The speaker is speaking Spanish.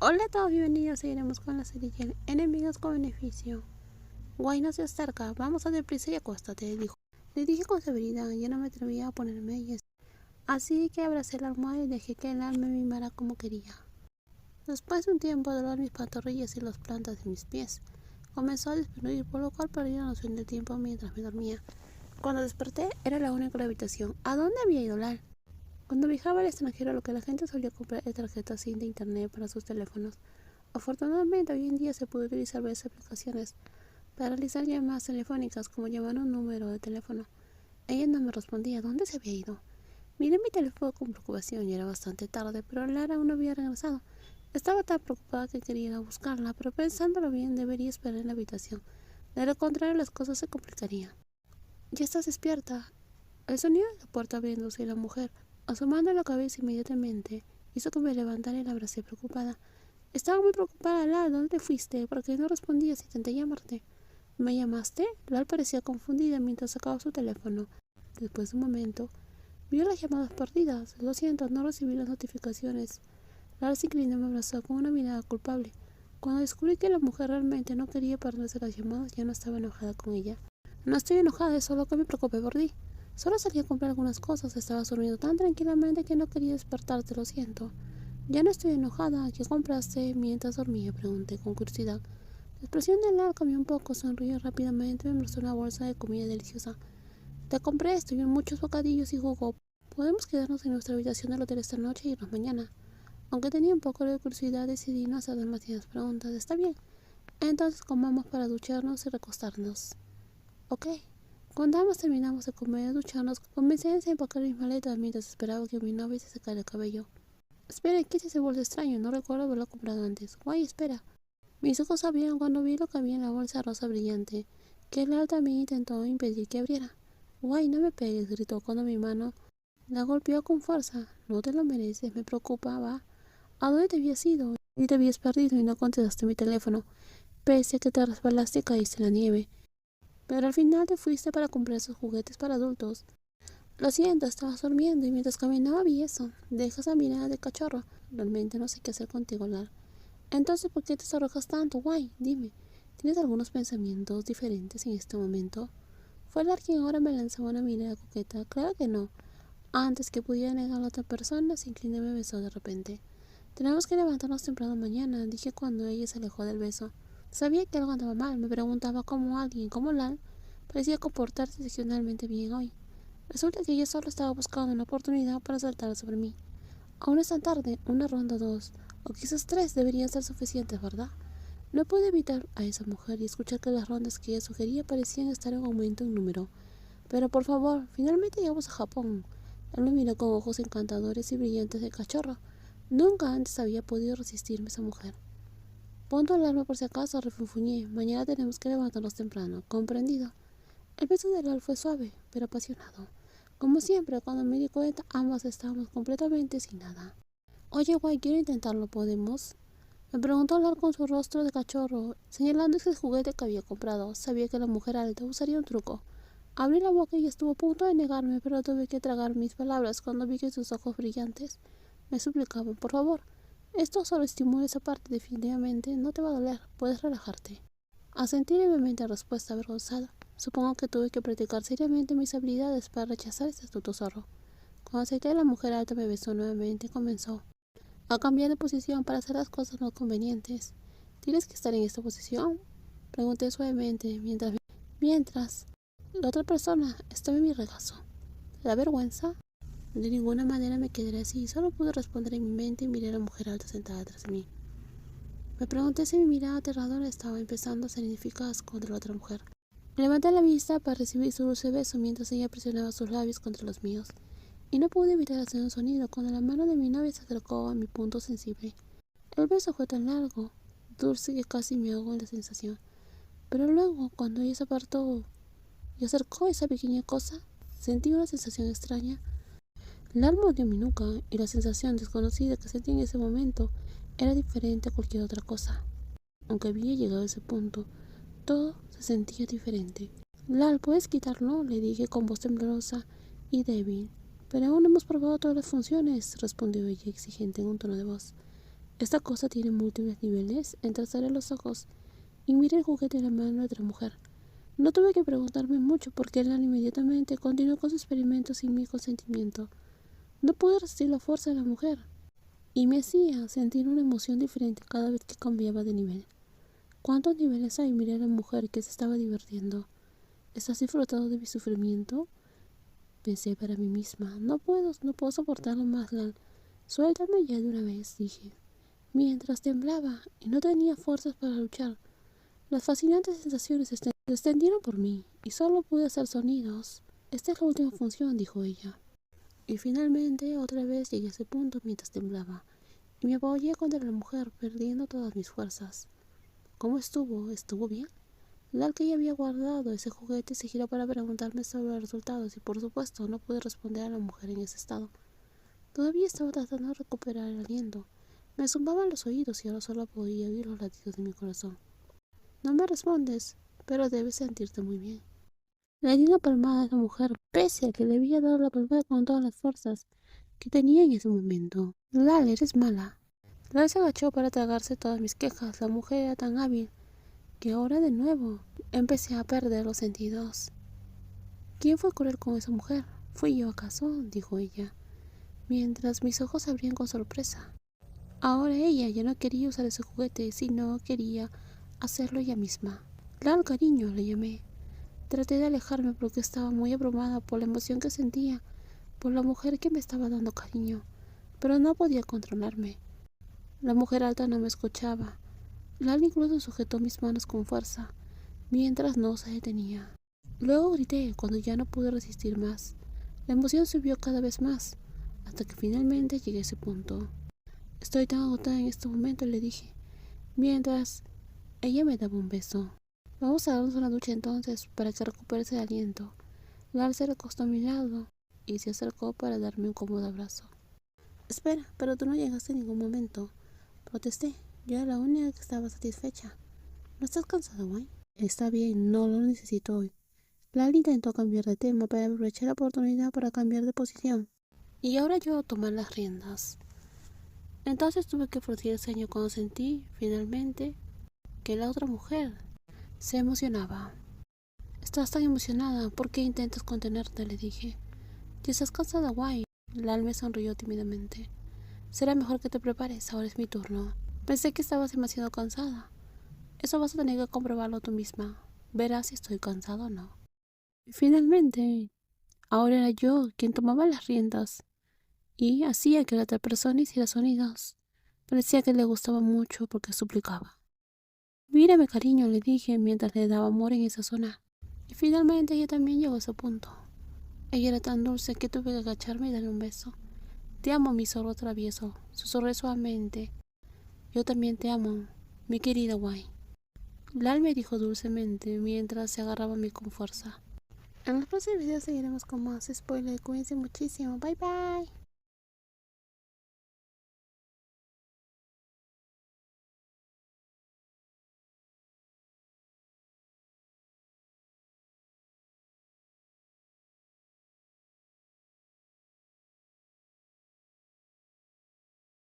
Hola a todos, bienvenidos. Seguiremos con la serie Enemigos con beneficio. Guay, no seas cerca, vamos a deprisa y acuéstate, dijo. Le dije con severidad, ya no me atrevía a ponerme ellas. Así que abracé la almohada y dejé que el alma me mimara como quería. Después de un tiempo de dolor mis pantorrillas y las plantas de mis pies, comenzó a disminuir, por lo cual perdí la noción del tiempo mientras me dormía. Cuando desperté, era la única en la habitación. ¿A dónde había ido Lal? Cuando viajaba al extranjero, lo que la gente solía comprar era tarjetas SIM de internet para sus teléfonos. Afortunadamente, hoy en día se puede utilizar varias aplicaciones para realizar llamadas telefónicas, como llamar a un número de teléfono. Ella no me respondía. ¿Dónde se había ido? Miré mi teléfono con preocupación. Ya era bastante tarde, pero Lara aún no había regresado. Estaba tan preocupada que quería ir a buscarla, pero pensándolo bien, debería esperar en la habitación. De lo contrario, las cosas se complicarían. ¿Ya estás despierta? El sonido de la puerta abriéndose y la mujer, asomando la cabeza inmediatamente, hizo que me levantara y la abracé preocupada. Estaba muy preocupada, Lal. ¿Dónde te fuiste? ¿Por qué no respondías? Intenté llamarte. ¿Me llamaste? Lal parecía confundida mientras sacaba su teléfono. Después de un momento, vio las llamadas perdidas. Lo siento, no recibí las notificaciones. Lal se inclinó y me abrazó con una mirada culpable. Cuando descubrí que la mujer realmente no quería perderse las llamadas, ya no estaba enojada con ella. No estoy enojada, es solo que me preocupé por ti. Solo salí a comprar algunas cosas. Estabas durmiendo tan tranquilamente que no quería despertarte, lo siento. Ya no estoy enojada. ¿Qué compraste mientras dormía? Pregunté con curiosidad. La expresión de Lal cambió un poco, sonrió rápidamente y me mostró una bolsa de comida deliciosa. Te compré esto y muchos bocadillos y jugo. Podemos quedarnos en nuestra habitación del hotel esta noche y irnos mañana. Aunque tenía un poco de curiosidad, decidí no hacer demasiadas preguntas. Está bien. Entonces comamos para ducharnos y recostarnos. Ok. Cuando ambos terminamos de comer y ducharnos, comencé a desempacar mis maletas mientras esperaba que mi novia se secara el cabello. Espera, ¿qué es ese bolso extraño? No recuerdo haberlo comprado antes. Guay, espera. Mis ojos abrieron cuando vi lo que había en la bolsa rosa brillante, que Lal también intentó impedir que abriera. Guay, no me pegues, gritó cuando mi mano la golpeó con fuerza. No te lo mereces, me preocupaba. ¿A dónde te habías ido? Y te habías perdido y no contestaste mi teléfono, pese a que te resbalaste y caíste en la nieve. Pero al final te fuiste para comprar esos juguetes para adultos. Lo siento, estabas durmiendo y mientras caminaba vi eso. Deja esa mirada de cachorro. Realmente no sé qué hacer contigo, Lal. Entonces, ¿por qué te sonrojas tanto? Guay, dime. ¿Tienes algunos pensamientos diferentes en este momento? Fue Lal quien ahora me lanzaba una mirada coqueta. Claro que no. Antes que pudiera negar a la otra persona, se inclinó y me besó de repente. Tenemos que levantarnos temprano mañana, dije cuando ella se alejó del beso. Sabía que algo andaba mal. Me preguntaba cómo alguien como Lal parecía comportarse excepcionalmente bien hoy. Resulta que ella solo estaba buscando una oportunidad para saltar sobre mí. Aún es tan tarde, una ronda 2, o quizás 3 deberían ser suficientes, ¿verdad? No pude evitar a esa mujer y escuchar que las rondas que ella sugería parecían estar en aumento en número. Pero por favor, finalmente llegamos a Japón. Él me miró con ojos encantadores y brillantes de cachorro. Nunca antes había podido resistirme a esa mujer. Pon tu alarma por si acaso, refunfuñé. Mañana tenemos que levantarnos temprano. ¿Comprendido? El beso de Lal fue suave, pero apasionado. Como siempre, cuando me di cuenta, ambas estábamos completamente sin nada. Oye, guay, quiero intentarlo, ¿podemos? Me preguntó Lal con su rostro de cachorro, señalando ese juguete que había comprado. Sabía que la mujer alta usaría un truco. Abrí la boca y estuvo a punto de negarme, pero tuve que tragar mis palabras cuando vi que sus ojos brillantes me suplicaban, por favor. Esto solo estimula esa parte, definitivamente. No te va a doler, puedes relajarte. Asentí levemente a respuesta avergonzada. Supongo que tuve que practicar seriamente mis habilidades para rechazar este astuto zorro. Cuando acepté, la mujer alta me besó nuevamente y comenzó a cambiar de posición para hacer las cosas más convenientes. ¿Tienes que estar en esta posición? Pregunté suavemente mientras la otra persona estaba en mi regazo. ¿La vergüenza? De ninguna manera me quedaré así. Solo pude responder en mi mente y miré a la mujer alta sentada tras de mí. Me pregunté si mi mirada aterradora estaba empezando a ser ineficaz contra la otra mujer. Levanté la vista para recibir su dulce beso mientras ella presionaba sus labios contra los míos, y no pude evitar hacer un sonido cuando la mano de mi novia se acercó a mi punto sensible. El beso fue tan largo, dulce, que casi me ahogó en la sensación. Pero luego, cuando ella se apartó y acercó esa pequeña cosa, sentí una sensación extraña. La alma mordió mi nuca y la sensación desconocida que sentí en ese momento era diferente a cualquier otra cosa. Aunque había llegado a ese punto, todo se sentía diferente. Lal, ¿puedes quitarlo? Le dije con voz temblorosa y débil. Pero aún no hemos probado todas las funciones, respondió ella exigente en un tono de voz. Esta cosa tiene múltiples niveles. Entrecerré los ojos y miré el juguete en la mano de otra mujer. No tuve que preguntarme mucho porque Lal inmediatamente continuó con su experimento sin mi consentimiento. No pude resistir la fuerza de la mujer y me hacía sentir una emoción diferente cada vez que cambiaba de nivel. ¿Cuántos niveles hay? Miré a la mujer que se estaba divirtiendo. ¿Estás disfrutando de mi sufrimiento? Pensé para mí misma. No puedo soportarlo más, Lal. Suéltame ya de una vez, dije, mientras temblaba y no tenía fuerzas para luchar. Las fascinantes sensaciones se extendieron por mí y solo pude hacer sonidos. Esta es la última función, dijo ella. Y finalmente otra vez llegué a ese punto mientras temblaba y me apoyé contra la mujer, perdiendo todas mis fuerzas. ¿Cómo estuvo? ¿Estuvo bien? Lal, que ya había guardado ese juguete, se giró para preguntarme sobre los resultados y por supuesto no pude responder a la mujer en ese estado. Todavía estaba tratando de recuperar el aliento. Me zumbaban los oídos y ahora solo podía oír los latidos de mi corazón. No me respondes, pero debes sentirte muy bien. Le di una palmada a esa mujer, pese a que le había dado la palmada con todas las fuerzas que tenía en ese momento. Lal, eres mala. Lal se agachó para tragarse todas mis quejas. La mujer era tan hábil que ahora de nuevo empecé a perder los sentidos. ¿Quién fue cruel con esa mujer? ¿Fui yo acaso?, dijo ella, mientras mis ojos se abrían con sorpresa. Ahora ella ya no quería usar ese juguete, sino quería hacerlo ella misma. Lal, cariño, le llamé. Traté de alejarme porque estaba muy abrumada por la emoción que sentía por la mujer que me estaba dando cariño, pero no podía controlarme. La mujer alta no me escuchaba. Lal incluso sujetó mis manos con fuerza, mientras no se detenía. Luego grité cuando ya no pude resistir más. La emoción subió cada vez más, hasta que finalmente llegué a ese punto. Estoy tan agotada en este momento, le dije, mientras ella me daba un beso. Vamos a darnos una ducha entonces, para que recuperes el aliento. Lal se recostó a mi lado y se acercó para darme un cómodo abrazo. Espera, pero tú no llegaste en ningún momento, protesté. Yo era la única que estaba satisfecha. ¿No estás cansado, Wayne? Está bien, no lo necesito hoy. Lal intentó cambiar de tema para aprovechar la oportunidad para cambiar de posición. Y ahora yo a tomar las riendas. Entonces tuve que fruncir el ceño cuando sentí, finalmente, que la otra mujer se emocionaba. Estás tan emocionada, ¿por qué intentas contenerte?, le dije. Ya estás cansada, Wayne. Lal me sonrió tímidamente. Será mejor que te prepares, ahora es mi turno. Pensé que estabas demasiado cansada. Eso vas a tener que comprobarlo tú misma. Verás si estoy cansada o no. Y finalmente, ahora era yo quien tomaba las riendas y hacía que la otra persona hiciera sonidos. Parecía que le gustaba mucho porque suplicaba. Mírame, cariño, le dije mientras le daba amor en esa zona. Y finalmente ella también llegó a ese punto. Ella era tan dulce que tuve que agacharme y darle un beso. Te amo, mi zorro travieso, susurré suavemente. Yo también te amo, mi querida Wayne. Lal me dijo dulcemente mientras se agarraba a mí con fuerza. En los próximos videos seguiremos con más spoilers. Cuídense muchísimo. Bye bye.